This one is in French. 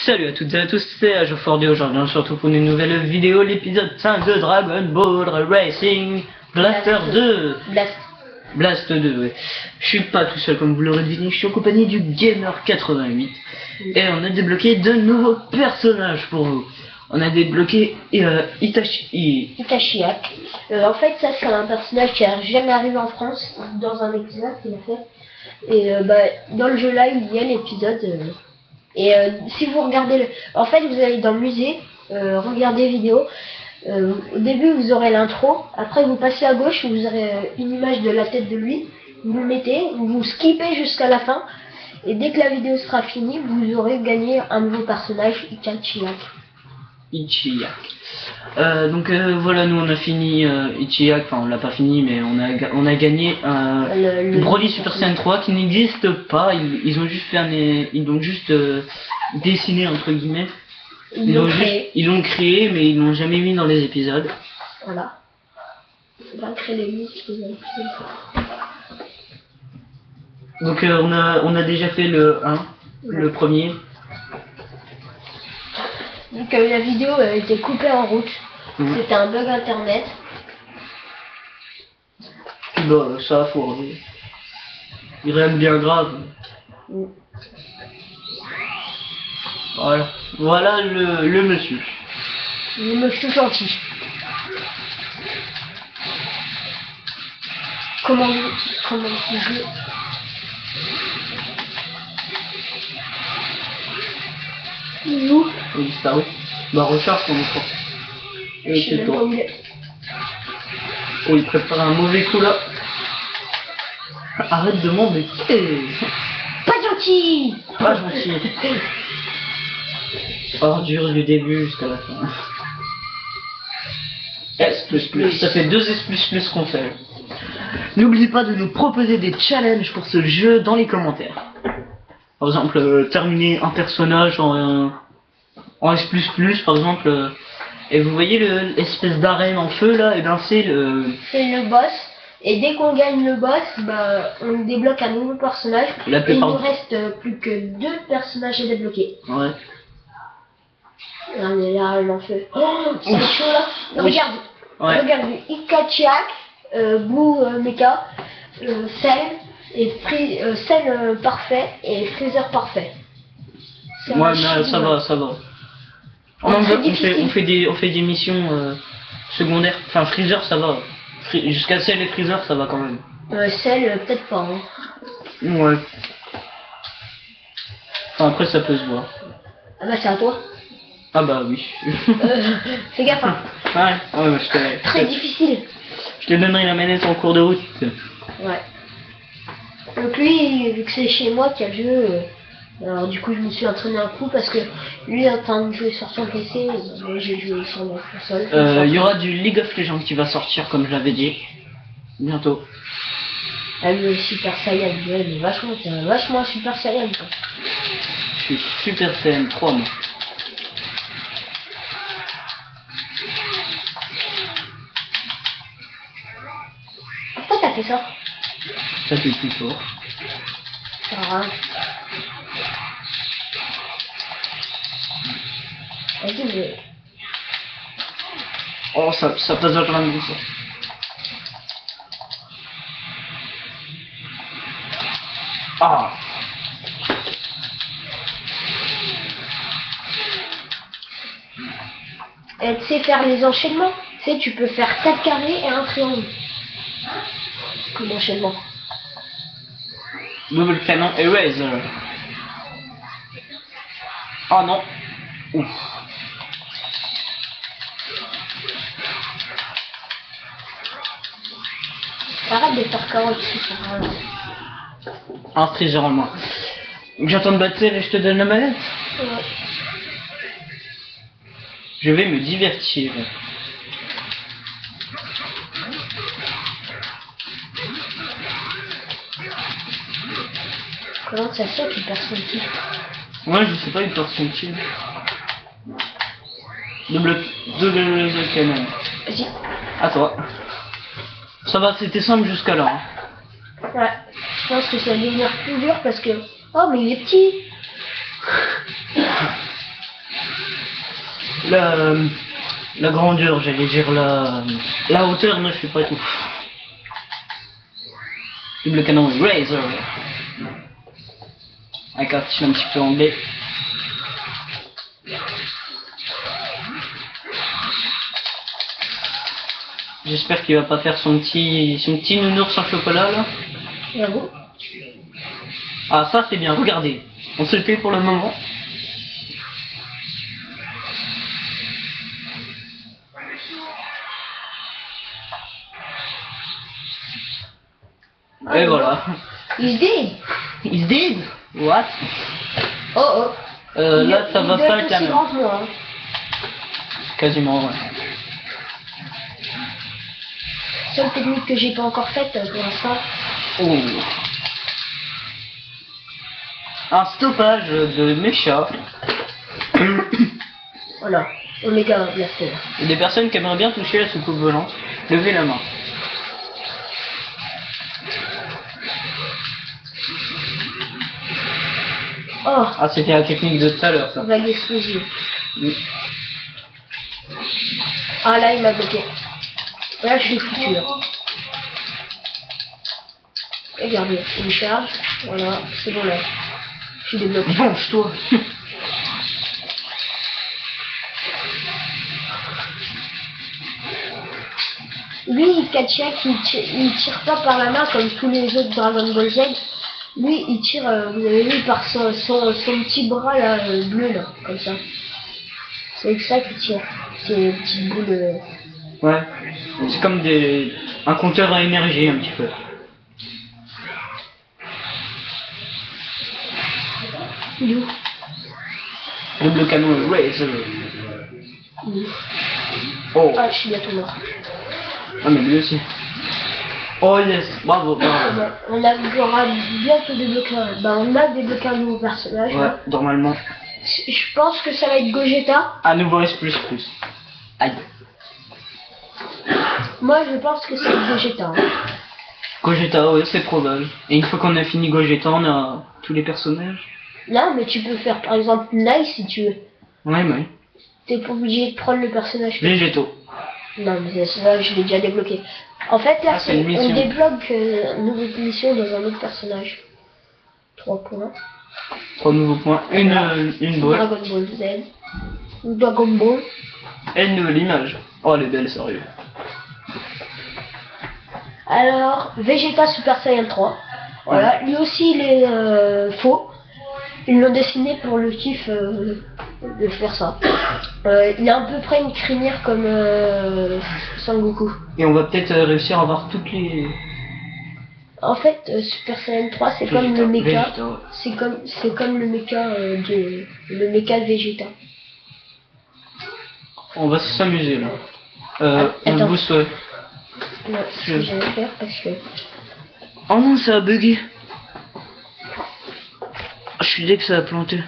Salut à toutes et à tous, c'est AjoFordy. Aujourd'hui on se retrouve pour une nouvelle vidéo, l'épisode 5 de Dragon Ball Racing Blaster 2. Blast 2, ouais. Je suis pas tout seul comme vous l'aurez deviné, je suis en compagnie du Gamer88. Et on a débloqué de nouveaux personnages pour vous. On a débloqué Itashiak. En fait, ça c'est un personnage qui a jamais arrivé en France. Dans un épisode qu'il a fait. Et dans le jeu là, il y a l'épisode. Si vous regardez en fait, vous allez dans le musée, regardez vidéo. Au début, vous aurez l'intro. Après, vous passez à gauche, vous aurez une image de la tête de lui. Vous le mettez, vous skippez jusqu'à la fin. Et dès que la vidéo sera finie, vous aurez gagné un nouveau personnage, Itashiak. Voilà, nous on a fini Ichiak, enfin on l'a pas fini, mais on a gagné le Broly Super Saiyan 3 qui n'existe pas. Ils ont juste fait ils l'ont juste dessiné entre guillemets. Ils l'ont créé, mais ils l'ont jamais mis dans les épisodes. Voilà. On va créer les muscles dans l'épisode. Donc on a déjà fait le 1, le premier. Donc la vidéo a été coupée en route. C'était un bug internet. Bah ça faut. Il rien de bien grave. Voilà le monsieur. Le monsieur gentil. Comment je joue? Il est où? Il est disparu. Bah recharge ton écran. Et c'est toi. Oh, il prépare un mauvais coup là. Arrête de m'embêter. Pas gentil. Pas gentil. Ordure du début jusqu'à la fin. S++. Ça fait 2 S++ qu'on fait. N'oublie pas de nous proposer des challenges pour ce jeu dans les commentaires. Par exemple, terminer un personnage en S++, par exemple. Et vous voyez l'espèce d'arène en feu là, et ben c'est le boss. Et dès qu'on gagne le boss, on débloque un nouveau personnage. Et il nous reste plus que 2 personnages à débloquer. Ouais. On est là, en feu. Oh, c'est chaud là. Oui. Regarde, Itashiak, Boo Mecha, Cell et Cell parfait et Freezer parfait. Ouais, mais ça va. On fait des missions secondaires. Enfin, Freezer, ça va. Jusqu'à Cell et Freezer, ça va quand même. Cell, peut-être pas. Hein. Ouais. Enfin, après, ça peut se voir. Ah bah, c'est à toi. Ah bah oui. Fais gaffe. Hein. Ouais, je te... Très difficile. Je te donnerai la manette en cours de route. Ouais. Donc lui, vu que c'est chez moi qu'il y a le jeu, alors du coup je me suis entraîné un coup parce que lui est en train de jouer sur son PC, et j'ai joué sur ma console. Il y aura du League of Legends qui va sortir comme je l'avais dit. Bientôt. Ah le Super Saiyan, il est vachement Super Saiyan quoi. Je suis Super Saiyan 3 moi. Pourquoi t'as fait ça? Ça fait plus fort. Vas-y, mais... Oh, ça passe à plein de ça. Ah. Et tu sais faire les enchaînements? Tu sais, tu peux faire 4 carrés et un triangle. Comme enchaînement. Double canon eraser. Oh non. Ouf. Arrête de faire carotte. Un Freezer en moins. J'attends de battre et je te donne la manette. Ouais. Je vais me divertir. Comment ça se fait qu'il perd son kill? Ouais, je sais pas, il perd son kill. Double canon. Vas-y. À toi. Ça va, c'était simple jusqu'à là. Hein. Ouais. Je pense que ça va devenir plus dur parce que... Oh, mais il est petit. La, la grandeur, j'allais dire la hauteur, ne fait pas tout. Double canon Razor. Avec un petit peu anglais. J'espère qu'il va pas faire son petit nounours en chocolat là. J'avoue. Ah ça c'est bien, regardez. On se le fait pour le moment. Et voilà. He's dead. He's dead. What? Oh. Là ça va pas le aussi camion. grand que moi, hein. Quasiment ouais. Seule technique que j'ai pas encore faite pour l'instant. Oh. Un stoppage de mécha. Voilà. Omega Blaster. Il y a des personnes qui aimeraient bien toucher la soucoupe volante. Levez la main. Oh. Ah c'était la technique de tout à l'heure ça. Vague explosive. Oui. Ah là il m'a bloqué. Là je suis foutu. Hein. Regardez, il charge. Voilà, c'est bon là. Je suis débloqué. Venge-toi. Lui, Kachak, il tire pas par la main comme tous les autres Dragon Ball Z. Lui, il tire, vous avez vu, par son petit bras là, bleu là, comme ça. C'est avec ça qu'il tire. C'est une petite boule. Ouais. C'est comme un compteur à énergie un petit peu. D'où? Double canon Razor. D'où? Oh. Ah, je suis bientôt mort. Ah mais lui aussi. Oh yes, bravo, bravo. On aura bientôt débloqué on a débloqué un nouveau personnage. Ouais, Hein. normalement. Je pense que ça va être Gogeta. À nouveau S++. Aïe. Moi, je pense que c'est Gogeta. Hein. Gogeta, ouais, c'est probable. Et une fois qu'on a fini Gogeta, on a tous les personnages. Non, mais tu peux faire par exemple Nice si tu veux. Ouais, ouais. T'es pas obligé de prendre le personnage. Végétaux. Non, mais ça, je l'ai déjà débloqué. En fait, là, c'est une mission. on débloque une nouvelle mission dans un autre personnage. 3 points. 3 nouveaux points. Une boîte. Dragon Ball Z. Dragon Ball. Et une nouvelle image. Oh, elle est belle, sérieux. Alors, Vegeta Super Saiyan 3. Voilà, lui aussi, il est faux. Ils l'ont dessiné pour le kiff de faire ça. Il a à peu près une crinière comme Sangoku. Et on va peut-être réussir à avoir toutes les... En fait, Super Saiyan 3, c'est comme le mecha. Vegeta, ouais. C'est comme le mecha le mecha de Vegeta. On va s'amuser là. Attends. On boost, ouais. Non, c'est ce que j'allais faire parce que... Oh non, ça a bugué. Je suis dès que ça a planté.